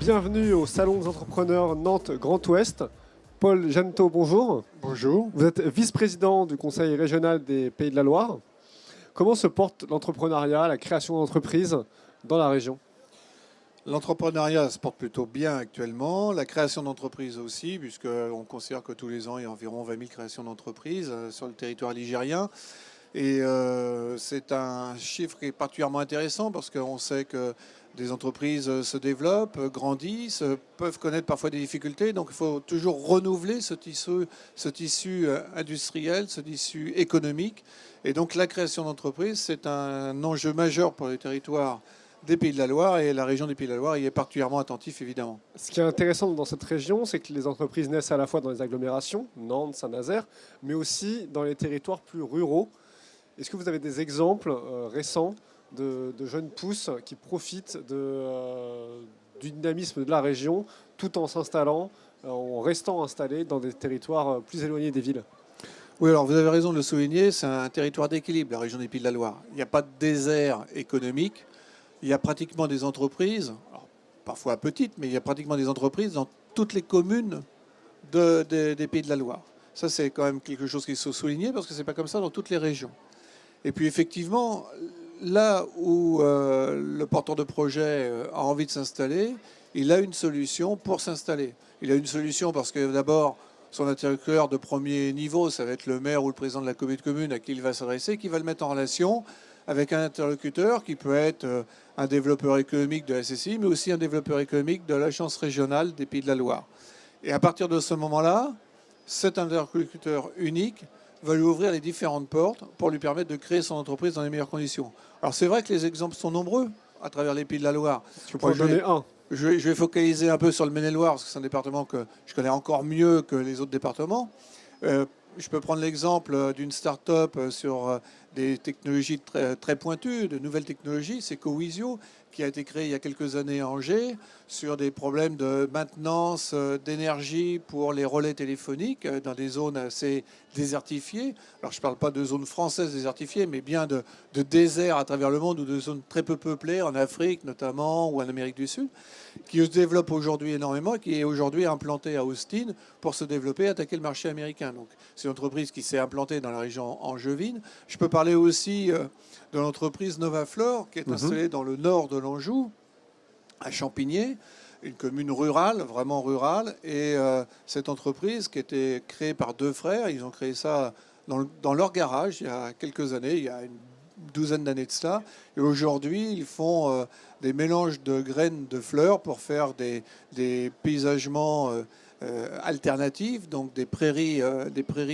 Bienvenue au Salon des entrepreneurs Nantes Grand Ouest. Paul Jeannetot, bonjour. Bonjour. Vous êtes vice-président du Conseil régional des Pays de la Loire. Comment se porte l'entrepreneuriat, la création d'entreprises dans la région ? L'entrepreneuriat se porte plutôt bien actuellement. La création d'entreprises aussi, puisqu'on considère que tous les ans, il y a environ 20 000 créations d'entreprises sur le territoire ligérien. Et c'est un chiffre qui est particulièrement intéressant parce qu'on sait que des entreprises se développent, grandissent, peuvent connaître parfois des difficultés. Donc il faut toujours renouveler ce tissu industriel, ce tissu économique. Et donc la création d'entreprises, c'est un enjeu majeur pour les territoires des Pays de la Loire, et la région des Pays de la Loire y est particulièrement attentif, évidemment. Ce qui est intéressant dans cette région, c'est que les entreprises naissent à la fois dans les agglomérations, Nantes, Saint-Nazaire, mais aussi dans les territoires plus ruraux. Est-ce que vous avez des exemples récents de jeunes pousses qui profitent du dynamisme de la région tout en s'installant, en restant installés dans des territoires plus éloignés des villes ? Oui, alors vous avez raison de le souligner, c'est un territoire d'équilibre, la région des Pays de la Loire. Il n'y a pas de désert économique, il y a pratiquement des entreprises, alors, parfois petites, mais il y a pratiquement des entreprises dans toutes les communes des Pays de la Loire. Ça, c'est quand même quelque chose qu'il faut souligner parce que ce n'est pas comme ça dans toutes les régions. Et puis effectivement, là où le porteur de projet a envie de s'installer, il a une solution pour s'installer. Il a une solution parce que d'abord, son interlocuteur de premier niveau, ça va être le maire ou le président de la communauté de commune à qui il va s'adresser, qui va le mettre en relation avec un interlocuteur qui peut être un développeur économique de la SSI, mais aussi un développeur économique de l'Agence régionale des Pays de la Loire. Et à partir de ce moment-là, cet interlocuteur unique va lui ouvrir les différentes portes pour lui permettre de créer son entreprise dans les meilleures conditions. Alors c'est vrai que les exemples sont nombreux à travers les Pays de la Loire. Tu peux en donner un. Je vais focaliser un peu sur le Maine-et-Loire, parce que c'est un département que je connais encore mieux que les autres départements. Je peux prendre l'exemple d'une start-up sur des technologies très pointues, de nouvelles technologies, c'est Cowisio, qui a été créé il y a quelques années à Angers, sur des problèmes de maintenance d'énergie pour les relais téléphoniques dans des zones assez désertifiées. Alors je ne parle pas de zones françaises désertifiées, mais bien de déserts à travers le monde ou de zones très peu peuplées, en Afrique notamment ou en Amérique du Sud, qui se développent aujourd'hui énormément, qui est aujourd'hui implantée à Austin pour se développer et attaquer le marché américain. Donc c'est une entreprise qui s'est implantée dans la région angevine. Je peux parler aussi de l'entreprise Novaflore, qui est installée dans le nord de l'Anjou, à Champigné, une commune rurale, vraiment rurale. Et cette entreprise qui était créée par deux frères, ils ont créé ça dans leur garage il y a quelques années, il y a une douzaine d'années de cela. Et aujourd'hui, ils font des mélanges de graines de fleurs pour faire des paysagements alternatifs, donc des prairies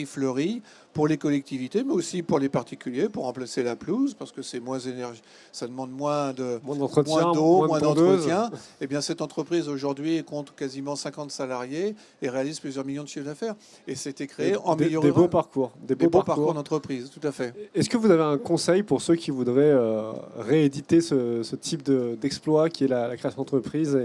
fleuries pour les collectivités, mais aussi pour les particuliers, pour remplacer la pelouse, parce que c'est moins énergie, ça demande moins d'eau, moins d'entretien. Et bien cette entreprise aujourd'hui compte quasiment 50 salariés et réalise plusieurs millions de chiffres d'affaires. Et c'était créé en milieu rural. Des beaux parcours. Des beaux parcours d'entreprise, tout à fait. Est-ce que vous avez un conseil pour ceux qui voudraient rééditer ce type d'exploit qui est la création d'entreprise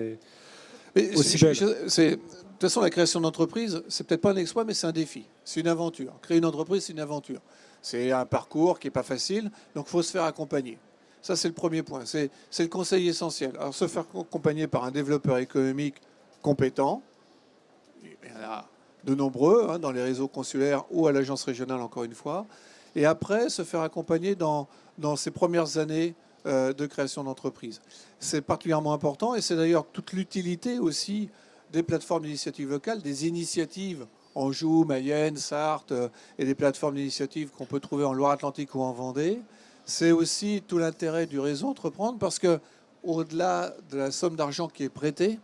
aussi belle ? De toute façon, la création d'entreprise, c'est peut-être pas un exploit, mais c'est un défi. C'est une aventure. Créer une entreprise, c'est une aventure. C'est un parcours qui n'est pas facile, donc il faut se faire accompagner. Ça, c'est le premier point. C'est le conseil essentiel. Alors, se faire accompagner par un développeur économique compétent, il y en a de nombreux, dans les réseaux consulaires ou à l'agence régionale, encore une fois. Et après, se faire accompagner dans ces premières années de création d'entreprise. C'est particulièrement important, et c'est d'ailleurs toute l'utilité aussi des plateformes d'initiatives locales, des initiatives Anjou, Mayenne, Sarthe et des plateformes d'initiatives qu'on peut trouver en Loire-Atlantique ou en Vendée. C'est aussi tout l'intérêt du réseau Entreprendre parce que au-delà de la somme d'argent qui est prêtée,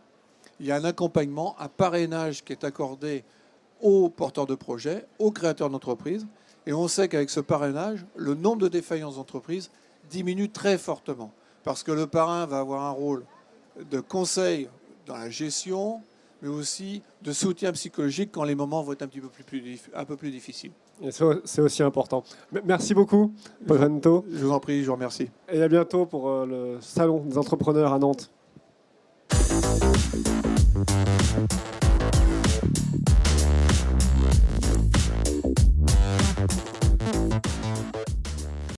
il y a un accompagnement, un parrainage qui est accordé aux porteurs de projets, aux créateurs d'entreprises. Et on sait qu'avec ce parrainage, le nombre de défaillances d'entreprises diminue très fortement parce que le parrain va avoir un rôle de conseil dans la gestion, mais aussi de soutien psychologique quand les moments vont être un peu plus difficiles. Et c'est aussi important. Merci beaucoup, Paul Jeannetot. Je vous en prie, je vous remercie. Et à bientôt pour le Salon des entrepreneurs à Nantes.